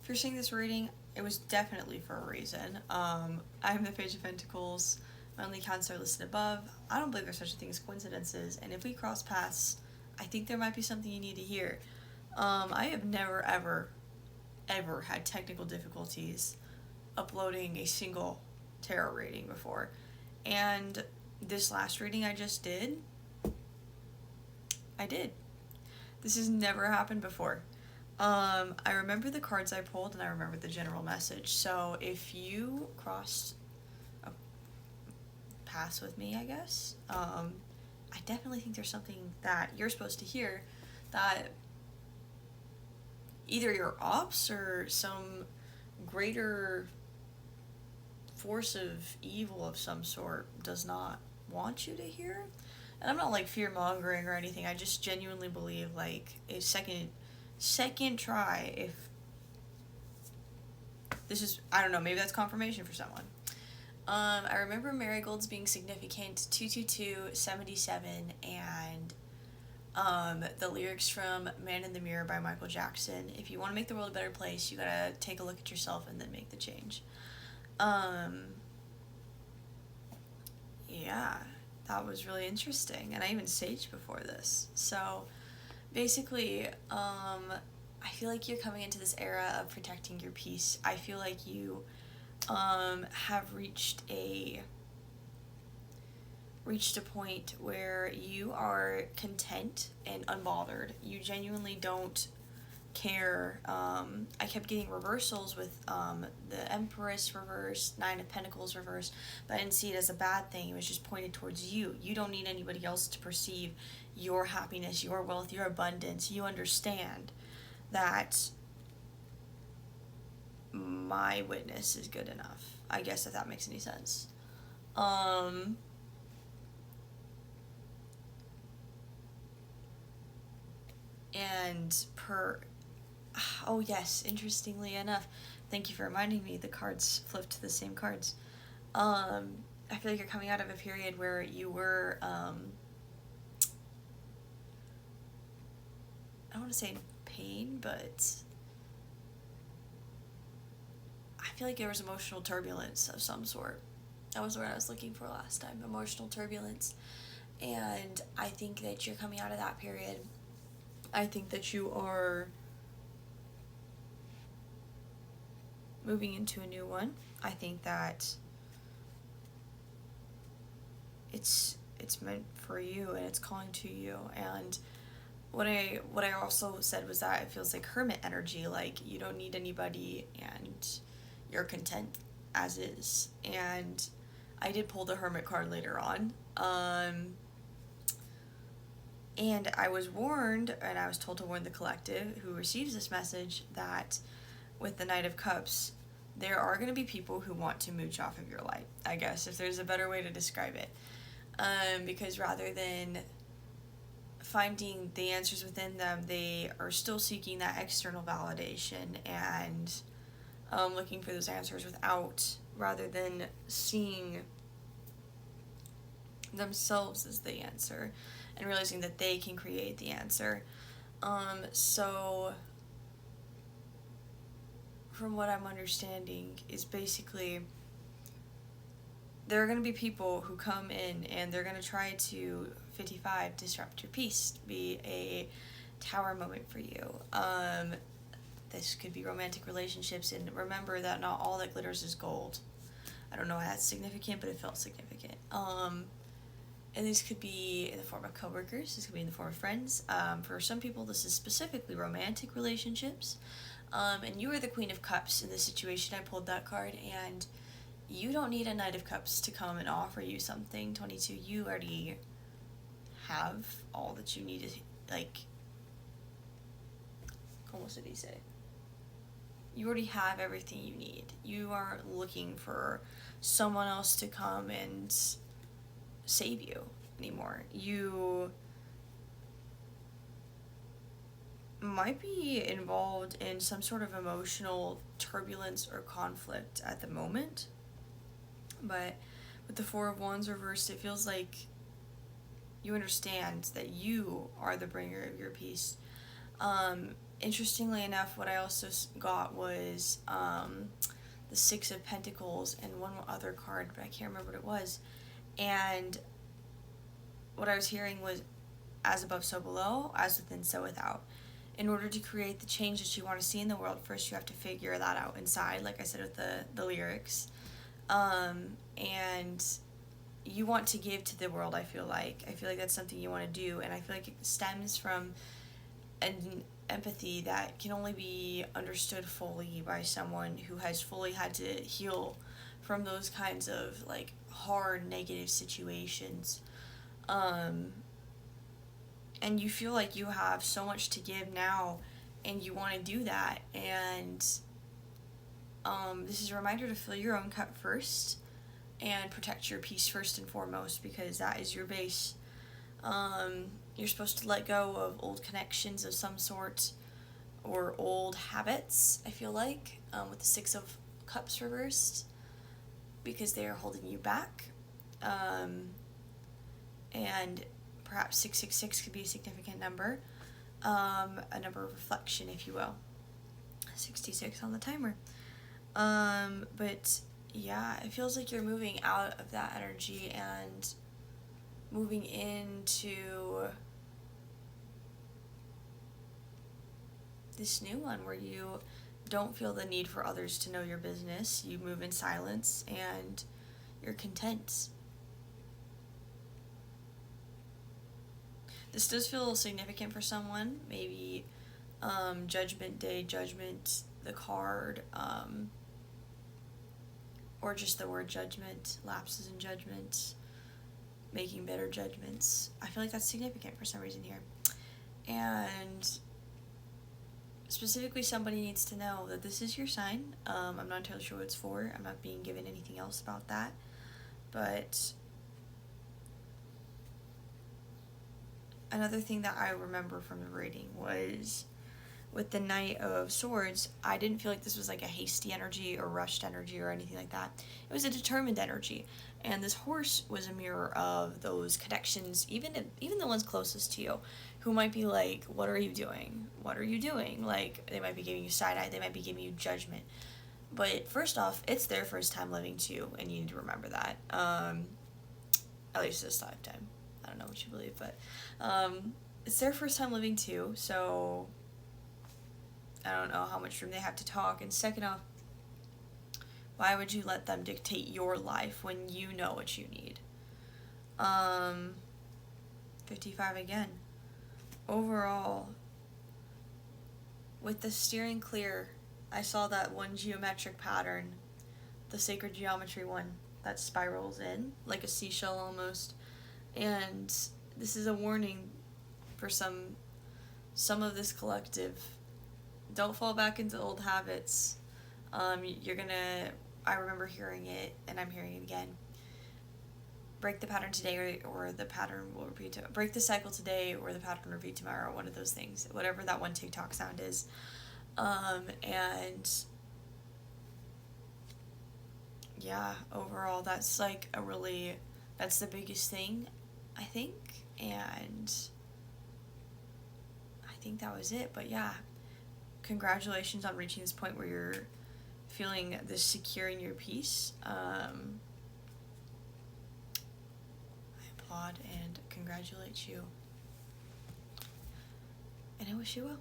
if you're seeing this reading, it was definitely for a reason. I'm the Page of Pentacles. My only accounts are listed above. I don't believe there's such a thing as coincidences, and if we cross paths, I think there might be something you need to hear. I have never, ever had technical difficulties uploading a single tarot reading before. And this last reading I just did, I did. This has never happened before. I remember the cards I pulled and I remember the general message. So if you crossed a path with me, I guess, I definitely think there's something that you're supposed to hear that either your ops or some greater force of evil of some sort does not want you to hear. And I'm not like fear mongering or anything. I just genuinely believe like a second try, if this is, I don't know, maybe that's confirmation for someone. I remember marigolds being significant, 22277, and the lyrics from Man in the Mirror by Michael Jackson. If you want to make the world a better place, you gotta take a look at yourself and then make the change. Yeah, that was really interesting. And I even saged before this. So basically, I feel like you're coming into this era of protecting your peace. I feel like you have reached a point where you are content and unbothered. You genuinely don't care. I kept getting reversals with the Empress reversed, Nine of Pentacles reversed, but I didn't see it as a bad thing. It was just pointed towards you. You don't need anybody else to perceive your happiness, your wealth, your abundance. You understand that my witness is good enough. I guess if that makes any sense. And oh yes, interestingly enough, thank you for reminding me, the cards flipped to the same cards. I feel like you're coming out of a period where you were, I don't want to say in pain, but I feel like there was emotional turbulence of some sort. That was what I was looking for last time, emotional turbulence. And I think that you're coming out of that period. I think that you are moving into a new one. I think that it's meant for you and it's calling to you. And what I also said was that it feels like hermit energy, like you don't need anybody and you're content as is. And I did pull the hermit card later on. And I was warned, and I was told to warn the collective who receives this message, that with the Knight of Cups, there are going to be people who want to mooch off of your light, I guess, if there's a better way to describe it. Because rather than finding the answers within them, they are still seeking that external validation and looking for those answers rather than seeing themselves as the answer and realizing that they can create the answer. So from what I'm understanding is basically there are going to be people who come in and they're going to try to 55 disrupt your peace, be a tower moment for you. This could be romantic relationships, and remember that not all that glitters is gold. I don't know why that's significant, but it felt significant. And this could be in the form of coworkers, this could be in the form of friends. For some people, this is specifically romantic relationships. And you are the Queen of Cups in this situation. I pulled that card, and you don't need a Knight of Cups to come and offer you something, 22. You already have all that you need to, like, what did he say? You already have everything you need. You aren't looking for someone else to come and save you anymore. You might be involved in some sort of emotional turbulence or conflict at the moment, but with the Four of Wands reversed, it feels like you understand that you are the bringer of your peace. interestingly enough, what I also got was the Six of Pentacles and one other card, but I can't remember what it was. And what I was hearing was, as above, so below, as within, so without. In order to create the change that you want to see in the world, first you have to figure that out inside, like I said with the lyrics. And you want to give to the world, I feel like. I feel like that's something you want to do, and I feel like it stems from an empathy that can only be understood fully by someone who has fully had to heal from those kinds of, like, hard, negative situations. And you feel like you have so much to give now, and you want to do that, and this is a reminder to fill your own cup first, and protect your peace first and foremost, because that is your base. You're supposed to let go of old connections of some sort, or old habits, I feel like, with the Six of Cups reversed, because they are holding you back. And perhaps 666 could be a significant number, a number of reflection, if you will. 66 on the timer. But yeah, it feels like you're moving out of that energy and moving into this new one where you don't feel the need for others to know your business. You move in silence and you're content. This does feel significant for someone. Maybe Judgment Day, Judgment, the card, or just the word judgment, lapses in judgment, making better judgments. I feel like that's significant for some reason here. And specifically, somebody needs to know that this is your sign. I'm not entirely sure what it's for. I'm not being given anything else about that. But another thing that I remember from the reading was with the Knight of Swords, I didn't feel like this was like a hasty energy or rushed energy or anything like that. It was a determined energy. And this horse was a mirror of those connections, even the ones closest to you, who might be like, what are you doing? What are you doing? Like, they might be giving you side-eye, they might be giving you judgment. But first off, it's their first time living too, and you need to remember that. At least this lifetime. I don't know what you believe, but it's their first time living too, so I don't know how much room they have to talk. And second off, why would you let them dictate your life when you know what you need? 55 again. Overall, with the steering clear, I saw that one geometric pattern, the sacred geometry one, that spirals in, like a seashell almost. And this is a warning for some of this collective. Don't fall back into old habits. You're gonna, I remember hearing it, and I'm hearing it again. Break the pattern today, or the pattern will repeat. Break the cycle today, or the pattern will repeat tomorrow. One of those things. Whatever that one TikTok sound is. And yeah, overall, that's like that's the biggest thing, I think. And I think that was it. But yeah, congratulations on reaching this point where you're feeling this secure in your peace. I applaud and congratulate you. And I wish you well.